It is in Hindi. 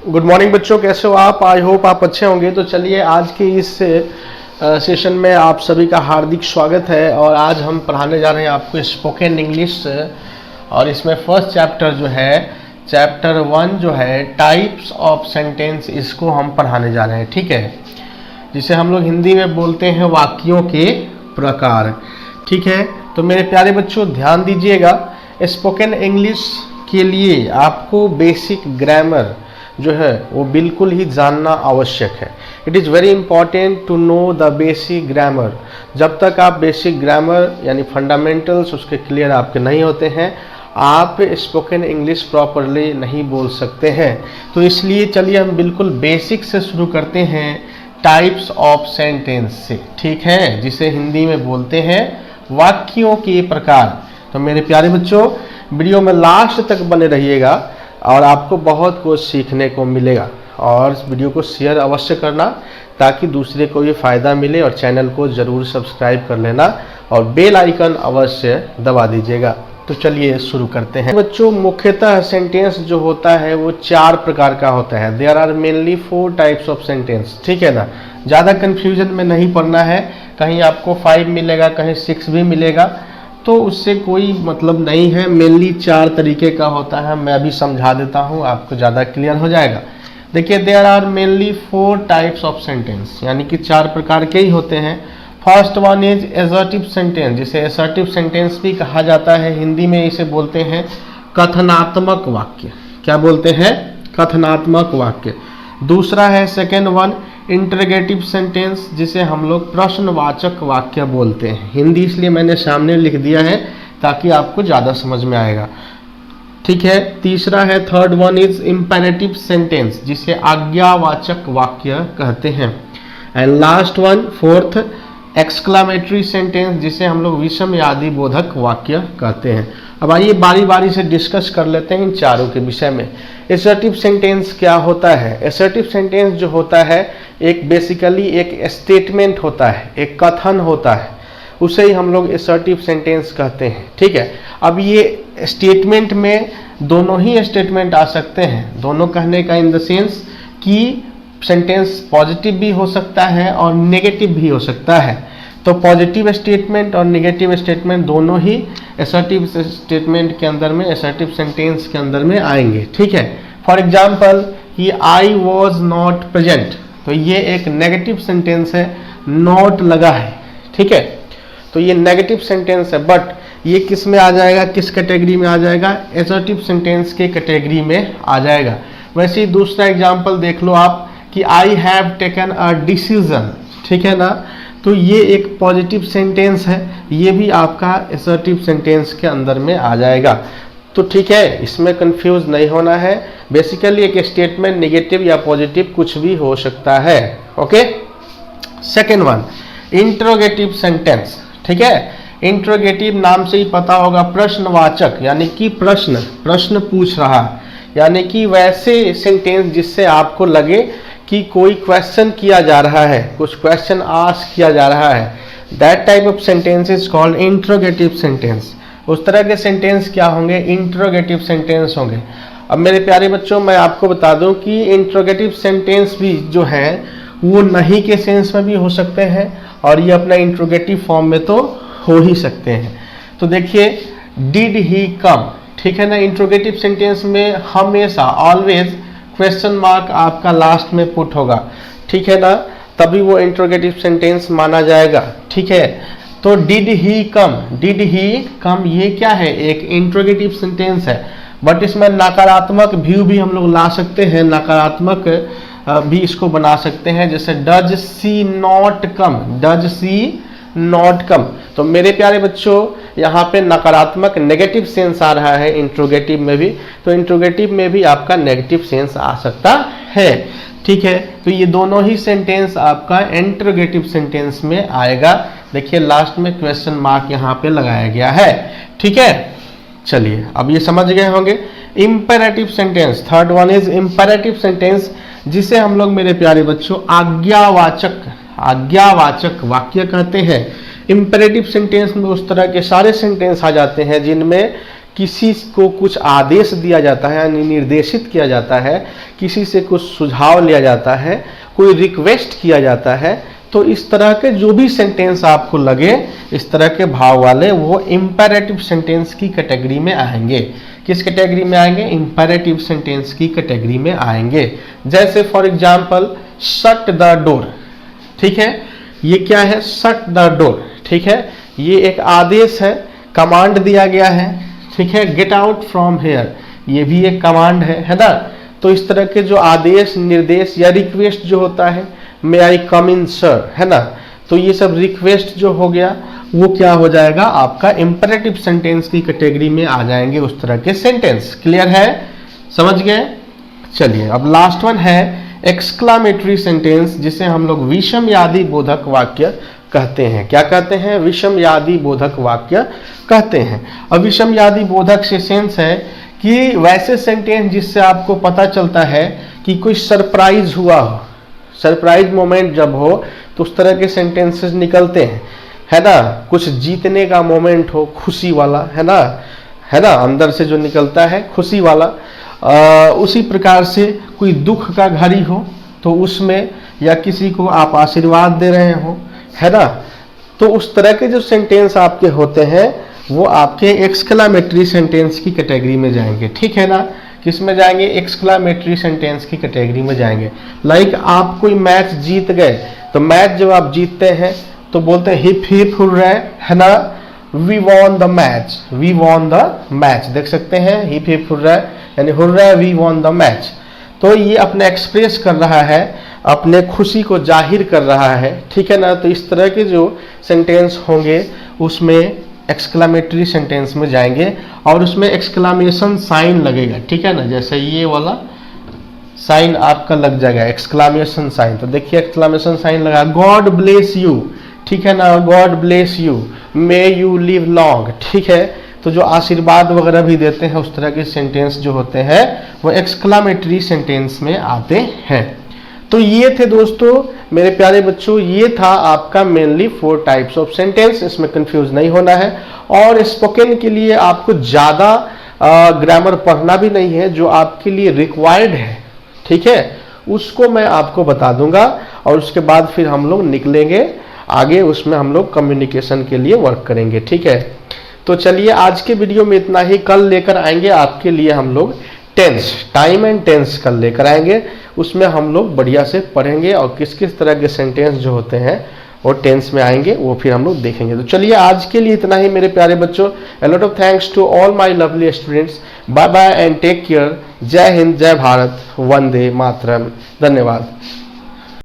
गुड मॉर्निंग बच्चों, कैसे हो आप? आई होप आप अच्छे होंगे। तो चलिए आज के इस सेशन में आप सभी का हार्दिक स्वागत है। और आज हम पढ़ाने जा रहे हैं आपको स्पोकन इंग्लिश, और इसमें फर्स्ट चैप्टर जो है चैप्टर 1 जो है टाइप्स ऑफ सेंटेंस, इसको हम पढ़ाने जा रहे हैं। ठीक है, जिसे हम लोग हिंदी में बोलते हैं वाक्यों के प्रकार। ठीक है, तो मेरे प्यारे बच्चों ध्यान दीजिएगा, स्पोकन इंग्लिश के लिए आपको बेसिक ग्रामर जो है वो बिल्कुल ही जानना आवश्यक है। It is very important to know the basic grammar. जब तक आप बेसिक ग्रामर यानी फंडामेंटल्स उसके क्लियर आपके नहीं होते हैं, आप स्पोकन इंग्लिश प्रॉपरली नहीं बोल सकते हैं। तो इसलिए चलिए हम बिल्कुल बेसिक से शुरू करते हैं, टाइप्स ऑफ सेंटेंस से। ठीक है, जिसे हिंदी में बोलते हैं वाक्यों के प्रकार। तो मेरे प्यारे बच्चों वीडियो में लास्ट तक बने रहिएगा और आपको बहुत कुछ सीखने को मिलेगा। और इस वीडियो को शेयर अवश्य करना ताकि दूसरे को भी फ़ायदा मिले, और चैनल को ज़रूर सब्सक्राइब कर लेना और बेल आइकन अवश्य दबा दीजिएगा। तो चलिए शुरू करते हैं बच्चों। मुख्यतः सेंटेंस जो होता है वो 4 प्रकार का होता है। There are mainly 4 types of sentence. ठीक है ना, ज़्यादा कन्फ्यूजन में नहीं पड़ना है। कहीं आपको 5 मिलेगा, कहीं 6 भी मिलेगा, तो उससे कोई मतलब नहीं है। मेनली 4 तरीके का होता है। मैं अभी समझा देता हूँ, आपको ज़्यादा क्लियर हो जाएगा। देखिए, there are mainly 4 types of sentence, यानी कि 4 प्रकार के ही होते हैं। First one is assertive sentence, जिसे एसर्टिव सेंटेंस भी कहा जाता है। हिंदी में इसे बोलते हैं कथनात्मक वाक्य। क्या बोलते हैं? कथनात्मक वाक्य। दूसरा है सेकेंड वन इंटरोगेटिव सेंटेंस, जिसे हम लोग प्रश्नवाचक वाक्य बोलते हैं। हिंदी इसलिए मैंने सामने लिख दिया है ताकि आपको ज़्यादा समझ में आएगा। ठीक है, तीसरा है third one is imperative sentence, जिसे आज्ञावाचक वाक्य कहते हैं। And last one fourth exclamatory sentence, जिसे हम लोग विस्मयादि बोधक वाक्य कहते हैं। अब आइए बारी बारी से डिस्कस कर लेते हैं इन चारों के विषय में। एसर्टिव सेंटेंस क्या होता है? एसर्टिव सेंटेंस जो होता है एक बेसिकली एक स्टेटमेंट होता है, एक कथन होता है, उसे ही हम लोग एसर्टिव सेंटेंस कहते हैं। ठीक है, अब ये स्टेटमेंट में दोनों ही स्टेटमेंट आ सकते हैं। दोनों कहने का इन द सेंस कि सेंटेंस पॉजिटिव भी हो सकता है और नेगेटिव भी हो सकता है। तो पॉजिटिव स्टेटमेंट और नेगेटिव स्टेटमेंट दोनों ही असर्टिव स्टेटमेंट के अंदर में, असर्टिव सेंटेंस के अंदर में आएंगे। ठीक है, फॉर एग्जाम्पल कि आई वॉज नॉट प्रेजेंट, तो ये एक नेगेटिव सेंटेंस है, नॉट लगा है। ठीक है, तो ये नेगेटिव सेंटेंस है, बट ये किस में आ जाएगा, किस कैटेगरी में आ जाएगा? असर्टिव सेंटेंस के कैटेगरी में आ जाएगा। वैसे ही दूसरा एग्जाम्पल देख लो आप कि I have taken a decision. ठीक है ना, तो ये एक पॉजिटिव सेंटेंस है, ये भी आपका असर्टिव सेंटेंस के अंदर में आ जाएगा। तो ठीक है, इसमें कंफ्यूज नहीं होना है। बेसिकली एक स्टेटमेंट नेगेटिव या पॉजिटिव कुछ भी हो सकता है। Okay, second one interrogative sentence. ठीक है, इंट्रोगेटिव नाम से ही पता होगा, प्रश्नवाचक, यानी कि प्रश्न पूछ रहा, यानी कि वैसे सेंटेंस जिससे आपको लगे कि कोई क्वेश्चन किया जा रहा है, कुछ क्वेश्चन आस्क किया जा रहा है। That type of sentence is called interrogative sentence. उस तरह के सेंटेंस क्या होंगे? इंट्रोगेटिव सेंटेंस होंगे। अब मेरे प्यारे बच्चों मैं आपको बता दूं कि इंट्रोगेटिव सेंटेंस भी जो है वो नहीं के सेंस में भी हो सकते हैं, और ये अपना इंट्रोगेटिव फॉर्म में तो हो ही सकते हैं। तो देखिए, डिड ही कम। ठीक है ना, इंट्रोगेटिव सेंटेंस में हमेशा ऑलवेज क्वेश्चन मार्क आपका लास्ट में पुट होगा। ठीक है ना, तभी वो इंट्रोगेटिव सेंटेंस माना जाएगा। ठीक है, तो डिड ही कम ये क्या है? एक इंट्रोगेटिव सेंटेंस है, बट इसमें नकारात्मक व्यू भी हम लोग ला सकते हैं, नकारात्मक भी इसको बना सकते हैं। जैसे डज सी नॉट कम, तो मेरे प्यारे बच्चों यहाँ पे नकारात्मक नेगेटिव सेंस आ रहा है इंट्रोगेटिव में भी, तो इंट्रोगेटिव में भी आपका नेगेटिव सेंस आ सकता है। ठीक है, तो ये दोनों ही सेंटेंस आपका इंट्रोगेटिव सेंटेंस में आएगा। देखिए लास्ट में क्वेश्चन मार्क यहाँ पे लगाया गया है। ठीक है, चलिए अब ये समझ गए होंगे। Imperative sentence, third one is imperative sentence, जिसे हम लोग मेरे प्यारे बच्चों आज्ञावाचक वाक्य कहते हैं। इंपेरेटिव सेंटेंस में उस तरह के सारे सेंटेंस आ जाते हैं जिनमें किसी को कुछ आदेश दिया जाता है यानी निर्देशित किया जाता है, किसी से कुछ सुझाव लिया जाता है, कोई रिक्वेस्ट किया जाता है, तो इस तरह के जो भी सेंटेंस आपको लगे इस तरह के भाव वाले, वो इंपेरेटिव सेंटेंस की कैटेगरी में आएंगे। किस कैटेगरी में आएंगे? इंपेरेटिव सेंटेंस की कैटेगरी में आएंगे। जैसे for example shut the door, ठीक है, ये क्या है? शट द डोर, ठीक है, ये एक आदेश है, कमांड दिया गया है, ठीक है। गेट आउट फ्रॉम हेयर, ये भी एक कमांड है ना। तो इस तरह के जो आदेश, निर्देश या रिक्वेस्ट जो होता है, मे आई कम इन सर, है ना, तो ये सब रिक्वेस्ट जो हो गया वो क्या हो जाएगा? आपका इंपेरेटिव सेंटेंस की कैटेगरी में आ जाएंगे उस तरह के सेंटेंस। क्लियर है? समझ गए? चलिए अब लास्ट वन है एक्सक्लामेटरी सेंटेंस, जिसे हम लोग विषमयादि बोधक वाक्य कहते हैं। क्या कहते हैं? विषमयादि बोधक वाक्य कहते हैं। अब विषमयादि बोधक से सेंस है कि वैसे सेंटेंस जिससे आपको पता चलता है कि कोई सरप्राइज हुआ हो, सरप्राइज मोमेंट जब हो तो उस तरह के सेंटेंसेस निकलते हैं, है ना। कुछ जीतने का मोमेंट हो, खुशी वाला, है ना, अंदर से जो निकलता है खुशी वाला। उसी प्रकार से कोई दुख का घड़ी हो तो उसमें, या किसी को आप आशीर्वाद दे रहे हो, है ना, तो उस तरह के जो सेंटेंस आपके होते हैं वो आपके एक्सक्लामेटरी सेंटेंस की कैटेगरी में जाएंगे, ठीक है ना। किस में जाएंगे? एक्सक्लामेटरी सेंटेंस की कैटेगरी में जाएंगे। लाइक आप कोई मैच जीत गए, तो मैच जब आप जीतते हैं तो बोलते हैं हिप हिप हुर्रे, है ना, we won the match, we won the match, देख सकते हैं, हिप हिप हुर्रे यानी hurray we won the match. तो ये अपने एक्सप्रेस कर रहा है, अपने खुशी को जाहिर कर रहा है, ठीक है ना। तो इस तरह के जो सेंटेंस होंगे उसमें एक्सक्लामेटरी सेंटेंस में जाएंगे और उसमें एक्सक्लामेशन साइन लगेगा, ठीक है ना। जैसे ये वाला साइन आपका लग जाएगा, एक्सक्लामेशन साइन। तो देखिए एक्सक्लामेशन साइन लगा, गॉड ब्लेस यू, ठीक है ना, God bless you, may you live long, ठीक है। तो जो आशीर्वाद वगैरह भी देते हैं उस तरह के सेंटेंस जो होते हैं वो एक्सक्लामेटरी सेंटेंस में आते हैं। तो ये थे दोस्तों मेरे प्यारे बच्चों, ये था आपका मेनली 4 टाइप्स ऑफ सेंटेंस, इसमें कंफ्यूज नहीं होना है। और स्पोकन के लिए आपको ज़्यादा ग्रामर पढ़ना भी नहीं है, जो आपके लिए रिक्वायर्ड है, ठीक है, उसको मैं आपको बता दूंगा और उसके बाद फिर हम लोग निकलेंगे आगे, उसमें हम लोग कम्युनिकेशन के लिए वर्क करेंगे, ठीक है। तो चलिए आज के वीडियो में इतना ही। कल लेकर आएंगे आपके लिए हम लोग टेंस, टाइम एंड टेंस कल लेकर आएंगे, उसमें हम लोग बढ़िया से पढ़ेंगे और किस किस तरह के सेंटेंस जो होते हैं वो टेंस में आएंगे वो फिर हम लोग देखेंगे। तो चलिए आज के लिए इतना ही मेरे प्यारे बच्चों। A lot of thanks to all my lovely students. Bye bye and take care. जय हिंद, जय भारत, वंदे मातरम। धन्यवाद।